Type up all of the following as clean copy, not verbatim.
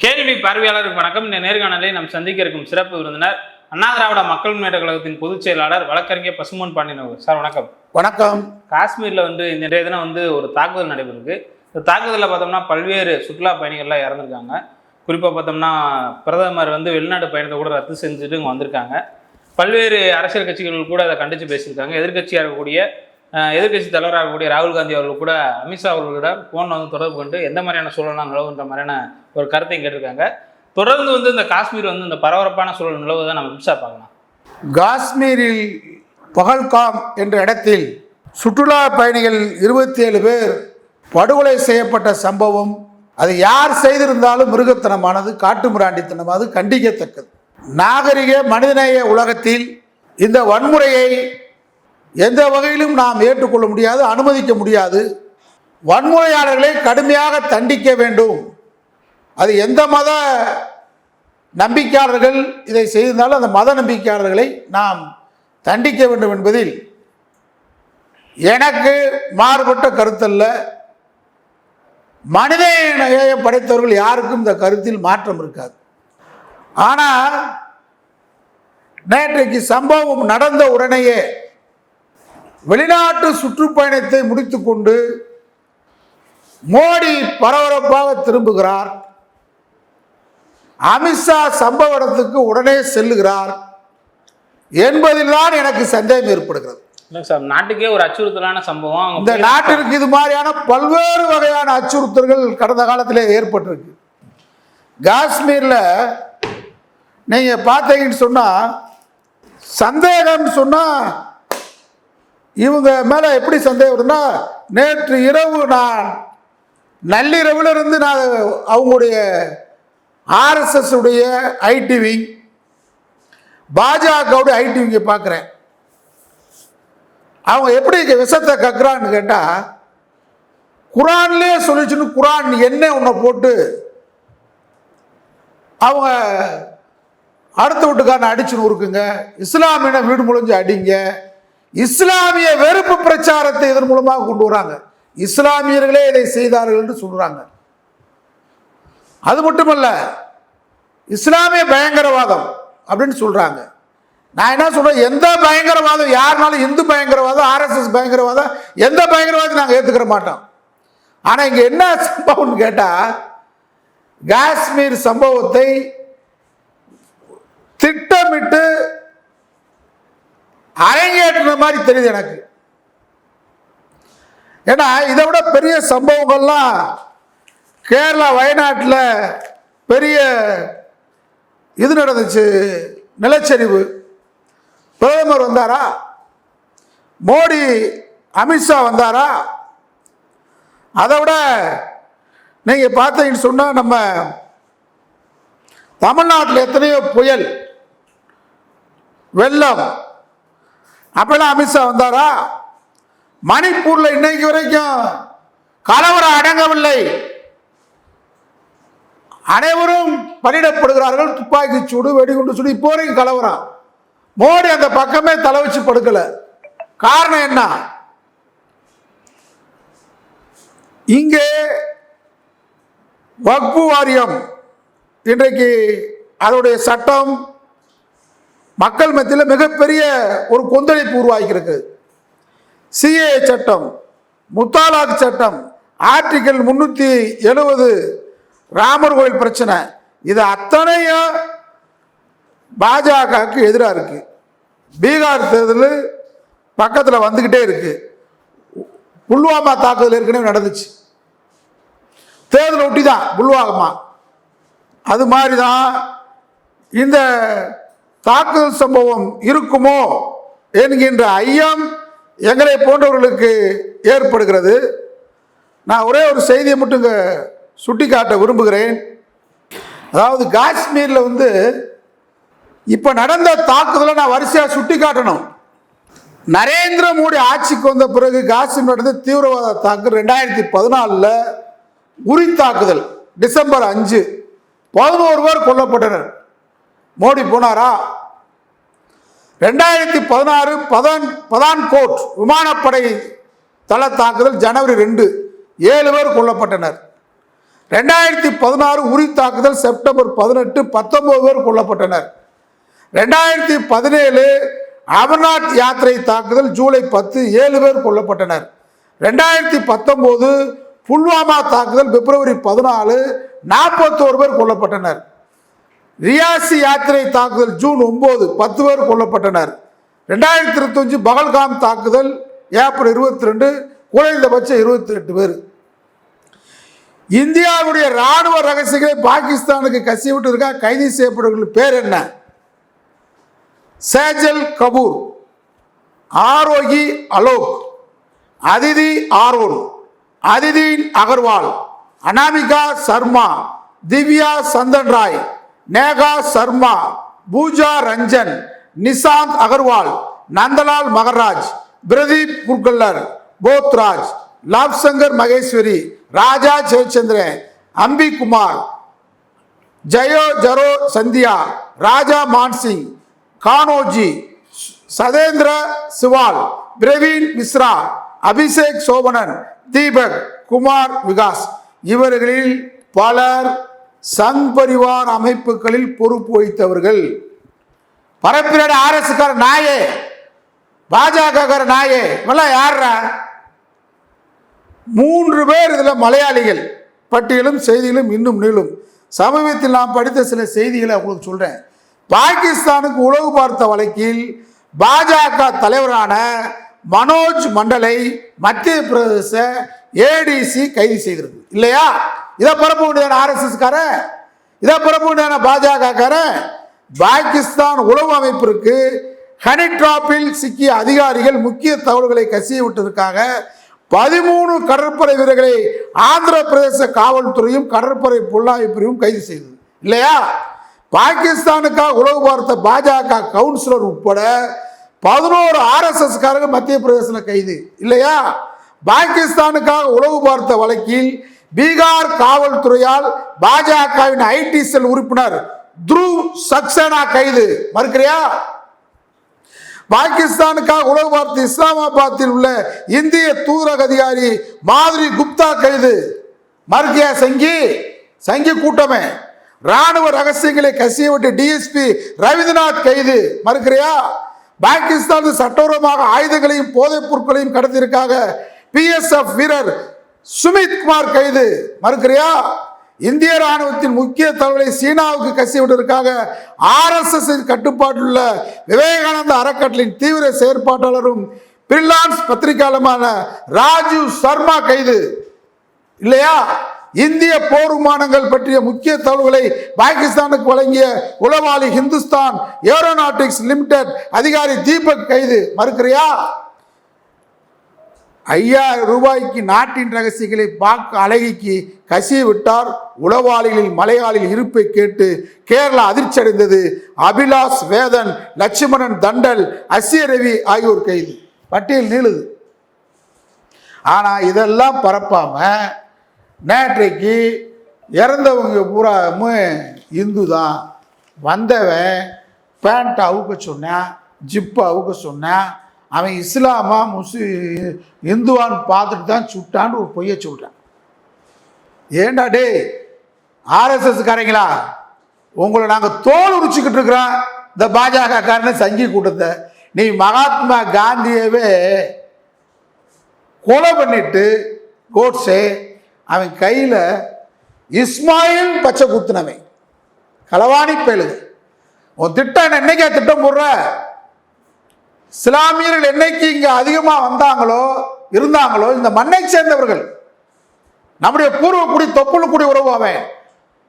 கேள்வி பார்வையாளருக்கு வணக்கம். இந்த நேர்காணலை நாம் சந்திக்க இருக்கும் சிறப்பு விருந்தினர் அண்ணா திராவிட மக்கள் முன்னேற்ற கழகத்தின் பொதுச் செயலாளர் வழக்கறிஞர் பசும்பொன் பாண்டியன் அவர்கள். சார் வணக்கம். வணக்கம். காஷ்மீர்ல இன்றைய தினம் ஒரு தாக்குதல் நடைபெறுது. இந்த தாக்குதலில் பார்த்தோம்னா பல்வேறு சுற்றுலா பயணிகள்லாம் இறந்துருக்காங்க. குறிப்பாக பார்த்தோம்னா பிரதமர் வெளிநாட்டு பயணத்தை கூட ரத்து செஞ்சுட்டு இங்கே வந்திருக்காங்க. பல்வேறு அரசியல் கட்சிகள் கூட அதை கண்டித்து பேசியிருக்காங்க. எதிர்கட்சி தலைவராக இருக்கக்கூடிய ராகுல் காந்தி அவர்கள் கூட அமித்ஷா அவர்களிடம் ஃபோனில் தொடர்பு கொண்டு எந்த மாதிரியான சூழலாம் நிலவுன்ற மாதிரியான ஒரு கருத்தையும் கேட்டிருக்காங்க. தொடர்ந்து இந்த காஷ்மீர் இந்த பரபரப்பான சூழல் நிலவுவதை நம்ம புதுசாக பார்க்கலாம். காஷ்மீரில் பகல்காம் என்ற இடத்தில் சுற்றுலா பயணிகள் 27 பேர் படுகொலை செய்யப்பட்ட சம்பவம், அது யார் செய்திருந்தாலும் மிருகத்தனமானது, காட்டுமிராண்டித்தனமானது, கண்டிக்கத்தக்கது. நாகரிக மனிதநேய உலகத்தில் இந்த வன்முறையை எந்த வகையிலும் நாம் ஏற்றுக்கொள்ள முடியாது, அனுமதிக்க முடியாது. வன்முறையாளர்களை கடுமையாக தண்டிக்க வேண்டும். அது எந்த மத நம்பிக்கையாளர்கள் இதை செய்திருந்தாலும் அந்த மத நம்பிக்கையாளர்களை நாம் தண்டிக்க வேண்டும் என்பதில் எனக்கு மாறுபட்ட கருத்தல்ல. மனித நேயம் படைத்தவர்கள் யாருக்கும் இந்த கருத்தில் மாற்றம் இருக்காது. ஆனால் நேற்றைக்கு சம்பவம் நடந்த உடனேயே வெளிநாட்டு சுற்றுப்பயணத்தை முடித்துக்கொண்டு மோடி பரபரப்பாக திரும்புகிறார். அமித்ஷா சம்பவ இடத்துக்கு உடனே செல்லுகிறார் என்பதில் தான் எனக்கு சந்தேகம் ஏற்படுகிறது. நாட்டுக்கே ஒரு அச்சுறுத்தலான சம்பவம். இந்த நாட்டிற்கு இது மாதிரியான பல்வேறு வகையான அச்சுறுத்தல்கள் கடந்த காலத்திலே ஏற்பட்டிருக்கு. காஷ்மீரில் நீங்கள் பார்த்தீங்கன்னு சொன்னால், சந்தேகம்னு சொன்னால் இவங்க மேலே எப்படி சந்தேகம் வருதுன்னா, நேற்று இரவு நான் நள்ளிரவில் இருந்து நான் அவங்களுடைய ஆர்எஸ்எஸ் உடைய ஐடி விங், பாஜகவுடைய ஐடி விங்கை பார்க்குறேன். அவங்க எப்படி விஷத்தை கக்குறான்னு கேட்டால், குரான்லேயே சொல்லிச்சுன்னு குரான் என்ன ஒன்றை போட்டு அவங்க அடுத்த வீட்டுக்காரனை அடிச்சுன்னு இருக்குங்க, இஸ்லாமியனை வீடு முழிஞ்சு அடிங்க, இஸ்லாமிய வெறுப்பு பிரச்சாரத்தை இதன் மூலமாக கொண்டு வராங்க. இஸ்லாமியர்களே இதை செய்தார்கள் என்று சொல்றாங்க. அது மட்டுமல்ல, இஸ்லாமிய பயங்கரவாதம் அப்படின்னு சொல்றாங்க. நான் என்ன சொல்றேன், எந்த பயங்கரவாதம் யாருனாலும் இந்து பயங்கரவாதம், ஆர்எஸ்எஸ் பயங்கரவாதம், எந்த பயங்கரவாதத்தையும் நாங்கள் ஏற்றுக்கிற மாட்டோம். ஆனால் இங்கே என்ன சம்பவம்னு கேட்டால், காஷ்மீர் சம்பவத்தை திட்டமிட்டு அரங்கேற்ற மாதிரி தெரியுது எனக்கு. ஏன்னா இதை விட பெரிய சம்பவங்கள்லாம் கேரளா வயநாட்டில் பெரிய இது நடந்துச்சு, நிலச்சரிவு. பிரதமர் வந்தாரா? மோடி அமித்ஷா வந்தாரா? அதை விட நீங்கள் பார்த்தீங்கன்னு சொன்னால், நம்ம தமிழ்நாட்டில் எத்தனையோ புயல், வெள்ளம், அப்பெல்லாம் அமித்ஷா வந்தாரா? மணிப்பூரில் இன்னைக்கு வரைக்கும் கலவரம் அடங்கவில்லை. அனைவரும் பலியிடப்படுகிறார்கள். துப்பாக்கி சூடு, வெடிகுண்டு சூடு, இப்போ வரைக்கும் கலவரம். மோடி அந்த பக்கமே தலை வச்சு படுக்கல. காரணம் என்ன? இங்கே வக்ஃபு வாரியம் இன்றைக்கு அதோடைய சட்டம் மக்கள் மத்தியில் மிகப்பெரிய ஒரு கொந்தளிப்பு உருவாக்கியிருக்கு. சிஏ சட்டம், முத்தாலாக் சட்டம், ஆர்டிகல் 370, ராமர் கோயில் பிரச்சனை, இது அத்தனையும் பாஜகவுக்கு எதிராக இருக்கு. பீகார் தேர்தல் பக்கத்தில் வந்துக்கிட்டே இருக்கு. புல்வாமா தாக்குதல் ஏற்கனவே நடந்துச்சு, தேர்தல் ஒட்டி தான் புல்வாமா. அது மாதிரி தான் இந்த தாக்குதல் சம்பவம் இருக்குமோ என்கின்ற ஐயம் எங்களை போன்றவர்களுக்கு ஏற்படுகிறது. நான் ஒரே ஒரு செய்தியை மட்டும் இங்கே சுட்டி காட்ட விரும்புகிறேன். அதாவது காஷ்மீரில் இப்போ நடந்த தாக்குதலை நான் வரிசையாக சுட்டி காட்டணும். நரேந்திர மோடி ஆட்சிக்கு வந்த பிறகு காஷ்மீர் நடந்த தீவிரவாத தாக்குதல் 2014 உரி தாக்குதல், டிசம்பர் 5, 11 பேர் கொல்லப்பட்டனர். மோடி போனாரா? 2016 பதான்கோட் விமானப்படை தள தாக்குதல், ஜனவரி 2, 7 பேர் கொல்லப்பட்டனர். 2016 உரி தாக்குதல் செப்டம்பர் 18 19 பேர் கொல்லப்பட்டனர். 2017 அமர்நாத் யாத்திரை தாக்குதல் ஜூலை 10 7 பேர் கொல்லப்பட்டனர். 2019 புல்வாமா தாக்குதல் பிப்ரவரி 14 41 பேர் கொல்லப்பட்டனர். ரியாசி யாத்திரை தாக்குதல் ஜூன் 9 10 பேர் கொல்லப்பட்டனர். 2025 பகல்காம் தாக்குதல் ஏப்ரல் 22 குறைந்தபட்சம் 28 பேர். இந்தியாவுடைய ராணுவ ரகசியங்களை பாகிஸ்தானுக்கு கசிவிட்டு கைது செய்யப்பட்டவர்கள் பேர் என்ன? சேஜல் கபூர், ஆரோகி அலோக், அதிதி ஆரோன், அதிதீன் அகர்வால், அனாமிகா சர்மா, திவ்யா சந்தன் ராய், நேகா சர்மா, பூஜா ரஞ்சன், நிசாந்த் அகர்வால், நந்தலால் மகராஜ், பிரதீப் குர்கல்லர், போத்ராஜ், லாப்சங்கர் மகேஸ்வரி, ராஜா ஜெயச்சந்திரன், அம்பி குமார், ஜயோ ஜரோ சந்தியா, ராஜா மான்சிங், கானோஜி, சதேந்திர சிவால், பிரவீன் மிஸ்ரா, அபிஷேக் சோபனன், தீபக் குமார் விகாஸ். இவர்களில் பலர் சங் பரிவார் அமைப்புகளில் பொறுப்பு வகித்தவர்கள். பரப்பினோட RS நாயே, பாஜக நாயே, இவெல்லாம் யாரா? 3 பேர் இதில் மலையாளிகள். பட்டியலும் செய்திகளும் இன்னும் நீளும். சமீபத்தில் நான் படித்த சில செய்திகளை உங்களுக்கு சொல்றேன். பாகிஸ்தானுக்கு உளவு பார்த்த வழக்கில் பாஜக தலைவரான மனோஜ் மண்டலை மத்திய பிரதேச ADC கைது செய்திருக்கு இல்லையா? இதை பரப்ப வேண்டியதான RSS காரன், இதை பரப்ப வேண்டியதான பாஜக காரன். பாகிஸ்தான் உளவு அமைப்பிற்கு ஹனி டிராப்பில் சிக்கிய அதிகாரிகள் முக்கிய தகவல்களை கசிய விட்டதற்காக 13 கடற்படை வீரர்களை ஆந்திர பிரதேச காவல்துறையும் கடற்படை புலனாய்வு பிரிவும் கைது செய்தது இல்லையா? பாகிஸ்தானுக்காக உளவு பார்த்த பாஜக கவுன்சிலர் உட்பட 11 RSS காரர்கள் மத்திய பிரதேசத்தில் கைது இல்லையா? பாகிஸ்தானுக்காக உளவு பார்த்த வழக்கில் பீகார் காவல்துறையால் பாஜகவின் IT செல் உறுப்பினர் துருவ் சக்சேனா கைது. மறுக்கிறியா? பாகிஸ்தானுக்காக உளவு பார்த்து இஸ்லாமாபாத்தில் உள்ள இந்திய தூதரக அதிகாரி மாதுரி குப்தா கைது. மறுக்கியா? சங்கி கூட்டமே. ராணுவ ரகசியங்களை கசியவிட்டு DSP ரவீந்திரநாத் கைது. மறுக்கிறியா? பாகிஸ்தான் சட்டவிரோதமாக ஆயுதங்களையும் போதைப் பொருட்களையும் கடத்திற்காக PSF வீரர் சுமித் குமார் கைது. மறுக்கிறியா? இந்திய ராணுவத்தின் முக்கிய தகவலை சீனாவுக்கு கசிவிட்டதற்காக RSS கட்டுப்பாட்டில் உள்ள விவேகானந்த அறக்கட்டளையின் தீவிர செயற்பாட்டாளரும் பிரிலான்ஸ் பத்திரிகையாளருமான ராஜீவ் சர்மா கைது இல்லையா? இந்திய போர் விமானங்கள் பற்றிய முக்கிய தகவல்களை பாகிஸ்தானுக்கு வழங்கிய உளவாளி ஹிந்துஸ்தான் ஏரோநாட்டிக்ஸ் லிமிடெட் அதிகாரி தீபக் கைது. மறுக்கிறியா? 5000 ரூபாய்க்கு நாட்டின் ரகசியங்களை பாக் அழகிக்கு கசிய விட்டார். உளவாளிகளில் மலையாளில் இருப்பை கேட்டு கேரளா அதிர்ச்சி அடைந்தது. அபிலாஷ் வேதன், லட்சுமணன் தண்டல், அசிய ரவி ஆகியோர் கைது. பட்டியல் நீளுது. ஆனா இதெல்லாம் பரப்பாம நேற்றைக்கு இறந்தவங்க பூராவும் இந்து தான். வந்தவன் பேண்ட்டை அவுக்க சொன்னான், ஜிப்பை அவுக்க சொன்னான். அவன் இஸ்லாமா இந்துவான்னு பார்த்துட்டு தான் சுட்டான்னு ஒரு பொய்ய சொல்கிறான். ஏண்டா டே RSS காரங்களா, உங்களை நாங்கள் தோல் உரிச்சுக்கிட்டு இருக்கிறோம். இந்த பாஜக காரன் சங்கி கூட்டத்தை நீ மகாத்மா காந்தியவே கொலை பண்ணிட்டு கோட்ஸே அவன் கையில் இஸ்மாயில் பச்சை குத்துனவன் களவாணி பேலுது. உன் திட்டம் என்னைக்கா திட்டம் போடுற? இஸ்லாமியர்கள் என்னைக்கு இங்க அதிகமாக இருந்தாங்களோ இந்த மண்ணை சேர்ந்தவர்கள் நம்முடைய பூர்வக்குடி தொப்புளுக்குடி உறவாவேன்.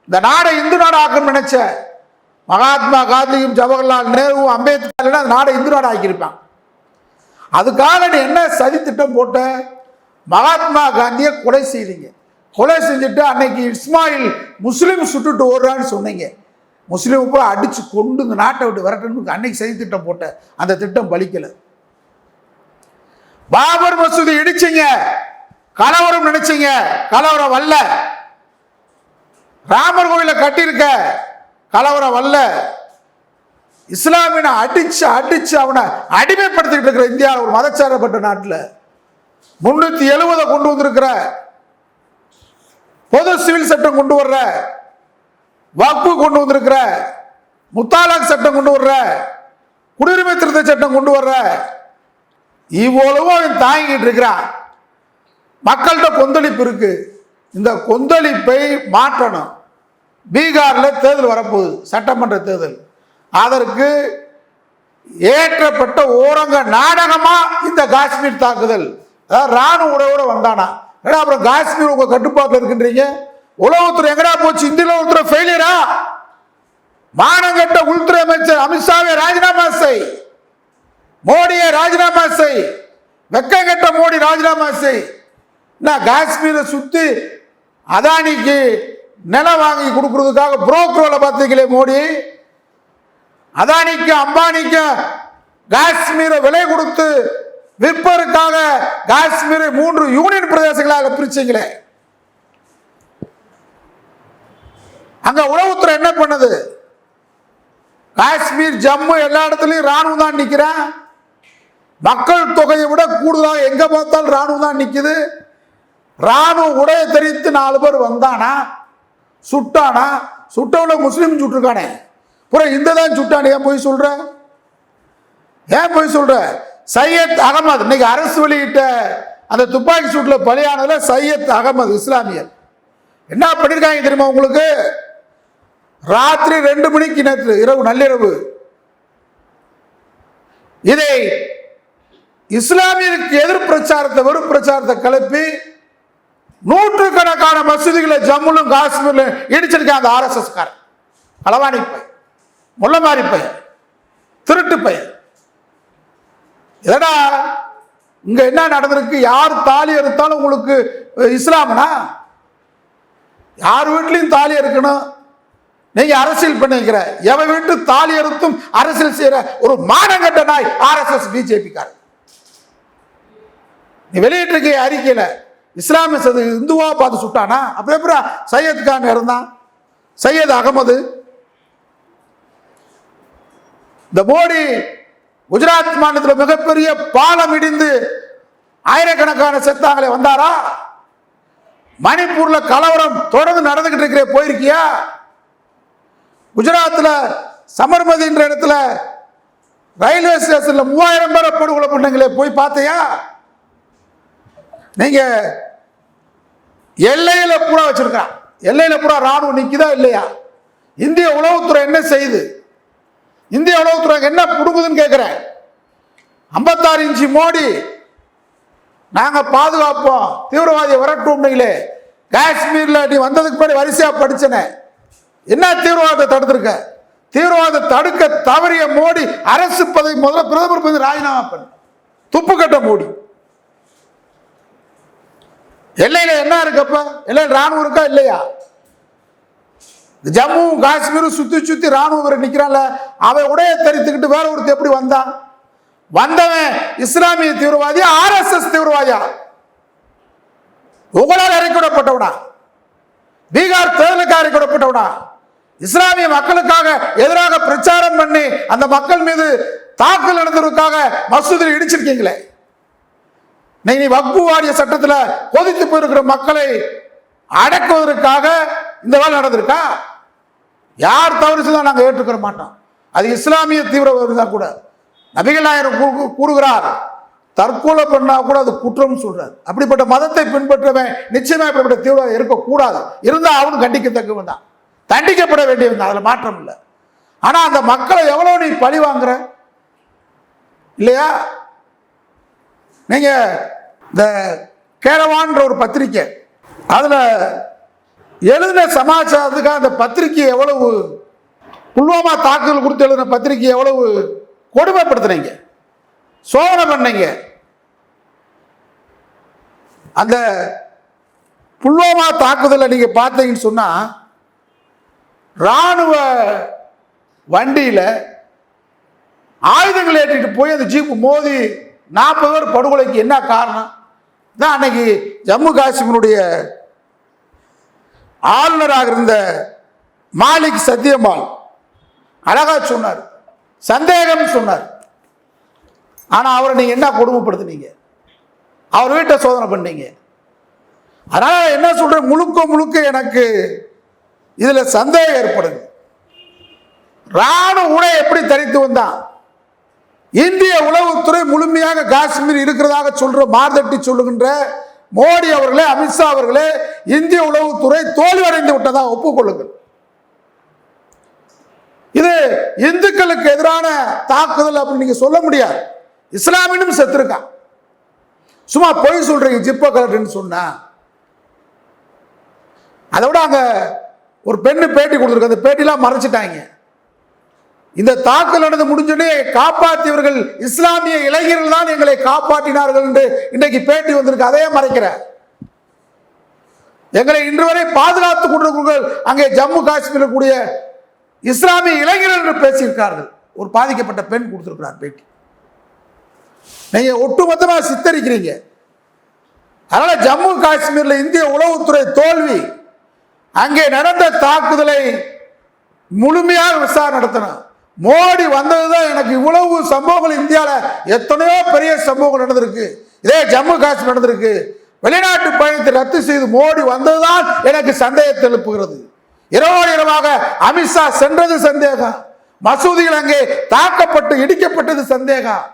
இந்த நாடை இந்து நாடு ஆக்கணும்னு நினைச்ச மகாத்மா காந்தியும் ஜவஹர்லால் நேரு அம்பேத்கர் அந்த நாடை இந்து நாடு ஆக்கியிருப்பான். அதுக்காக நீ என்ன சதி திட்டம் போட்ட? மகாத்மா காந்தியை கொலை செய்தீங்க. கொலை செஞ்சுட்டு அன்னைக்கு இஸ்மாயில் முஸ்லீம் சுட்டுட்டு ஓடுறான்னு சொன்னீங்க. முஸ்லீம் பூரா அடிச்சு கொண்டு இந்த நாட்டை விட்டு விரட்டணும் அன்னைக்கு சதி திட்டம் போட்ட. அந்த திட்டம் பலிக்கல. பாபர் மசூதி இடிச்சீங்க, கலவரம் நினைச்சீங்க, கலவரம் வல்ல. ராமர் கோயில கட்டியிருக்க, கலவரம் வல்ல. இஸ்லாமியனை அடிச்சு அவனை அடிமைப்படுத்திக்கிட்டு இருக்கிற இந்தியா ஒரு மதச்சாரப்பட்ட நாட்டில் 370 கொண்டு வந்திருக்கிற பொது சிவில் சட்டம் கொண்டு வர்ற, வக்பு கொண்டு வந்திருக்கிற, முத்தாலாக் சட்டம் கொண்டு வர்ற, குடியுரிமை திருத்த சட்டம் கொண்டு வர்ற, இவ்வளவும் அவன் தாங்கிட்டு இருக்கிறான். மக்கள்கிட்ட கொந்தளிப்பு இருக்கு. இந்த கொந்தளிப்பை மாற்றணும். பீகாரில் தேர்தல் வரப்போகுது, சட்டமன்ற தேர்தல். அதற்கு ஏற்றப்பட்ட ஓரங்க நாடகமா இந்த காஷ்மீர் தாக்குதல். அதாவது ராணுவ உடையோட வந்தானா, ஏன்னா அப்புறம் காஷ்மீர் உங்க கட்டுப்பாட்டில் இருக்கின்றீங்க. உளவுத்துறை எங்கடா போச்சு? இந்திய உளவுத்துறை ஃபெயிலியரா? மானங்கட்ட உள்துறை அமைச்சர் அமித்ஷாவை ராஜினாமா செய், மோடியை ராஜினாமா செய், வெக்கங்கட்ட மோடி ராஜினாமா செய். நான் காஷ்மீரை சுத்தி அதானிக்கு நிலம் வாங்கி கொடுக்கறதுக்காக புரோக்கர் வேலை பார்த்தீங்களே மோடி. அதானிக்கு அம்பானிக்கு காஷ்மீரை விலை கொடுத்து விற்பதற்காக காஷ்மீரை 3 யூனியன் பிரதேசங்களாக பிரிச்சீங்களே. அங்க உளவுத்துறை என்ன பண்ணுது? காஷ்மீர், ஜம்மு எல்லா இடத்துலையும் ராணுவம் தான் நிற்கிறேன். மக்கள் தொகையை விட கூடுதலாக எங்க பார்த்தாலும் ராணுவம் தான் நிற்குது. ராணுவ உடைய தெரிவித்து 4 பேர் வந்தானா, சுட்டானா, சுட்டவன முஸ்லீம் சுட்டிருக்கானே, புறம் இந்த தான் சுட்டானே. ஏன் போய் சொல்ற? ஏன் போய் சொல்ற? சையத் அகமது இன்னைக்கு அரசு வெளியிட்ட அந்த துப்பாக்கி சூட்ல பலியானதுல சையத் அகமது இஸ்லாமியர் என்ன பண்ணிருக்காங்க தெரியுமா உங்களுக்கு? ராத்திரி 2 மணிக்கு, நேற்று இரவு நள்ளிரவு, இதை இஸ்லாமியருக்கு எதிர் பிரச்சாரத்தை, வெறும் பிரச்சாரத்தை கிளப்பி நூற்றுக்கணக்கான மசூதிகளை ஜம்முலும் காஷ்மீர்ல இடிச்சிருக்காங்க. அந்த ஆர்எஸ்எஸ் காரன், களவாணி பையன், முள்ளமாரி பையன், திருட்டு பையன். இதடா இங்க என்ன நடந்திருக்கு? யார் தாலி அறுத்தாலும் உங்களுக்கு இஸ்லாம்னா? யார் வீட்லையும் தாலி அறுக்கணும். நீங்க அரசியல் பண்ணிக்கிற எவன் வீட்டு தாலி அறுத்தும் அரசியல் செய்யற ஒரு மானங்கட்ட நாய் ஆர்எஸ்எஸ் பிஜேபி காரன். நீ வெளியிட்டிருக்க அறிக்கையில இஸ்லாமிய இந்துவா பார்த்து சுட்டானா? அப்ப எப்படி சையத் கான் இருந்தான்? சையத் அகமது. இந்த மோடி குஜராத் மாநிலத்தில் மிகப்பெரிய பாலம் இடிந்து ஆயிரக்கணக்கான செத்தாங்களே, வந்தாரா? மணிப்பூர்ல கலவரம் தொடர்ந்து நடந்துகிட்டு இருக்கிற, போயிருக்கியா? குஜராத்தில் சமர்மதி என்ற இடத்துல ரயில்வே ஸ்டேஷன்ல 3000 பேரை படுகொலை பண்ணீங்களே, போய் பார்த்தியா? நீங்க எல்லையில பூரா வச்சிருக்கான். எல்லையில பூரா ராணுவம் நிக்குதா இல்லையா? இந்திய உளவுத்துறை என்ன செய்யுது? இந்திய உளவுத்துறை என்ன புடுங்குதுன்னு கேட்கிறேன். 56 இன்ச்சு மோடி நாங்க பாதுகாப்போம், தீவிரவாதியை விரட்டுவோம்னீங்களே. காஷ்மீர்ல நீ வந்ததுக்கு முன்னாடி வரிசையா படிச்சனே, என்ன தீவிரவாதத்தை தடுத்திருக்க? தீவிரவாதத்தை தடுக்க தவறிய மோடி அரசு பதவி முதல்ல பிரதமர் பதவி ராஜினாமா பண்ண. துப்பு கட்ட மோடி. எல்லையில என்ன இருக்கப்ப? எல்லையில் ராணுவம் இருக்கா இல்லையா? ஜம்மு காஷ்மீர் சுத்தி சுத்தி ராணுவம் நிக்கிறான்ல, அவன் உடைய தெரித்துக்கிட்டு வேற ஒருத்தர் எப்படி வந்தான்? வந்தவன் இஸ்லாமிய தீவிரவாதியா ஆர்எஸ்எஸ் தீவிரவாதியா? உங்களால் இறக்கிவிடப்பட்டவனா? பீகார் தேர்தலுக்கு இறக்கிவிடப்பட்டவனா? இஸ்லாமிய மக்களுக்காக எதிராக பிரச்சாரம் பண்ணி அந்த மக்கள் மீது தாக்குதல் நடந்ததற்காக மசூதியில் இடிச்சிருக்கீங்களே. நீ வக்பு வாரிய சட்டத்தில் கொதித்து போயிருக்கிற மக்களை அடக்குவதற்காக இந்த வேலை நடந்திருக்கா? யார் தவறு செய்தால் நாங்கள் ஏற்றுக்கிற மாட்டோம். அது இஸ்லாமிய தீவிரவாதி தான் கூட. நபிகள் நாயகம் கூறுகிறார், தற்கொலை பண்ணா கூட அது குற்றம் சொல்றாரு. அப்படிப்பட்ட மதத்தை பின்பற்றவன் நிச்சயமா இப்படிப்பட்ட தீவிரவாதம் இருக்கக்கூடாது. இருந்தா அவனும் கண்டிக்கத்தக்கவன் தான், தண்டிக்கப்பட வேண்டியவன் தான், அதுல மாற்றம் இல்லை. ஆனா அந்த மக்களை எவ்வளவு நீ பழி வாங்குற இல்லையா? நீங்க இந்த கேரவான்ற ஒரு பத்திரிக்கை, அதுல எழுதின சமாச்சாரத்துக்காக அந்த பத்திரிகை எவ்வளவு, புல்வாமா தாக்குதல் கொடுத்து எழுதின பத்திரிகை எவ்வளவு கொடுமைப்படுத்துனீங்க, சோதனை பண்ணீங்க. அந்த புல்வாமா தாக்குதலை நீங்க பார்த்தீங்கன்னு சொன்னா, ராணுவ வண்டியில ஆயுதங்கள் ஏற்றிட்டு போய் அந்த ஜீப் மோதி 40 பேர் படுகொலைக்கு என்ன காரணம் தான் அன்னைக்கு ஜம்மு காஷ்மீருடைய ஆளுநராக இருந்த மாலிக் சத்தியபால் அழகா சொன்னார், சந்தேகம் சொன்னார். ஆனா அவரை நீங்க என்ன கொடுமைப்படுத்தினீங்க? அவர் வீட்டை சோதனை பண்ணீங்க. அதனால என்ன சொல்றேன், முழுக்க முழுக்க எனக்கு இதுல சந்தேகம் ஏற்படுது. ராணுவ உடை எப்படி தரித்து வந்தான்? இந்திய உளவுத்துறை முழுமையாக காஷ்மீர் இருக்கிறதாக சொல்ற மார்தட்டி சொல்லுகின்ற மோடி அவர்களே, அமித்ஷா அவர்களே, இந்திய உளவுத்துறை தோல்வியடைந்து விட்டதாக ஒப்புக்கொள்ளுங்கள். இது இந்துக்களுக்கு எதிரான தாக்குதல் அப்படின்னு நீங்க சொல்ல முடியாது. இஸ்லாமியனும் செத்துருக்கான். சும்மா பொய் சொல்றீங்க ஜிப்ப கலட்டுன்னு சொன்னா. அதை விட அங்க ஒரு பெண்ணு பேட்டி கொடுத்துருக்கு, அந்த பேட்டிலாம் மறைச்சிட்டாங்க. இந்த தாக்குதல் நடந்து முடிஞ்சோடனே காப்பாற்றியவர்கள் இஸ்லாமிய இளைஞர்கள் தான் எங்களை காப்பாற்றினார்கள் என்று இன்றைக்கு பேட்டி வந்திருக்கு. அதையே மறைக்கிற எங்களை இன்று வரை பாதுகாத்துக் கொண்டிருக்கிறவர்கள் அங்கே ஜம்மு காஷ்மீரில் கூடிய இஸ்லாமிய இளைஞர்கள் என்று பேசியிருக்கார்கள். ஒரு பாதிக்கப்பட்ட பெண் கொடுத்திருக்கிறார் பேட்டி. நீங்க ஒட்டுமொத்தமாக சித்தரிக்கிறீங்க. அதனால ஜம்மு காஷ்மீர்ல இந்திய உளவுத்துறை தோல்வி. அங்கே நடந்த தாக்குதலை முழுமையாக விசாரணை நடத்தணும். மோடி வந்ததுதான் எனக்கு இவ்வளவு சம்பவங்கள், இந்தியாவில் எத்தனையோ பெரிய சம்பவங்கள் நடந்திருக்கு. இதே ஜம்மு காஷ்மீர் நடந்திருக்கு. வெளிநாட்டு பயணத்தை ரத்து செய்து மோடி வந்ததுதான் எனக்கு சந்தேகத்தை எழுப்புகிறது. இரவோடு இரவாக அமித்ஷா சென்றது சந்தேகம். மசூதிகள் அங்கே தாக்கப்பட்டு இடிக்கப்பட்டது சந்தேகம்.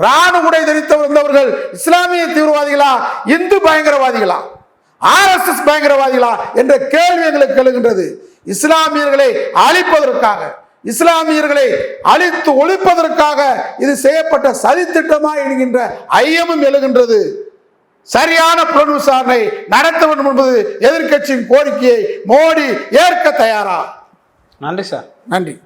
ராணுவ உடை தரித்து வந்தவர்கள் இஸ்லாமிய தீவிரவாதிகளா, இந்து பயங்கரவாதிகளா, RSS பயங்கரவாதிகளா என்ற கேள்வி எங்களுக்கு எழுகின்றது. இஸ்லாமியர்களை அழிப்பதற்காக, இஸ்லாமியர்களை அழித்து ஒழிப்பதற்காக இது செய்யப்பட்ட சதித்திட்டமா என்கின்ற ஐயமும் எழுகின்றது. சரியான புலன் விசாரணை நடத்த வேண்டும் என்பது எதிர்க்கட்சியின் கோரிக்கையை மோடி ஏற்க தயாரா? நன்றி சார். நன்றி.